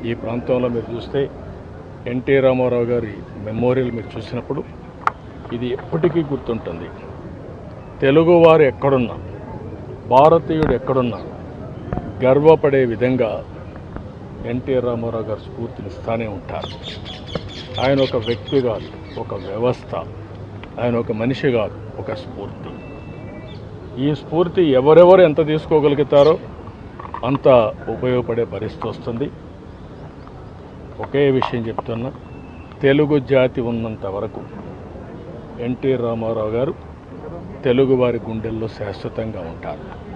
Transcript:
ఈ ప్రాంతంలో మీరు చూస్తే ఎన్టీ రామారావు గారి మెమోరియల్ మీరు చూసినప్పుడు ఇది ఎప్పటికీ గుర్తుంటుంది. తెలుగువారు ఎక్కడున్నా, భారతీయుడు ఎక్కడున్నా గర్వపడే విధంగా ఎన్టీ రామారావు గారు స్ఫూర్తినిస్తూనే ఉంటారు. ఆయన ఒక వ్యక్తి కాదు, ఒక వ్యవస్థ. ఆయన ఒక మనిషి కాదు, ఒక స్ఫూర్తి. ఈ స్ఫూర్తి ఎవరెవరు ఎంత తీసుకోగలుగుతారో అంత ఉపయోగపడే పరిస్థితి వస్తుంది. ఒకే విషయం చెప్తున్నా, తెలుగు జాతి ఉన్నంత వరకు ఎన్టీ రామారావు గారు తెలుగువారి గుండెల్లో శాశ్వతంగా ఉంటారు.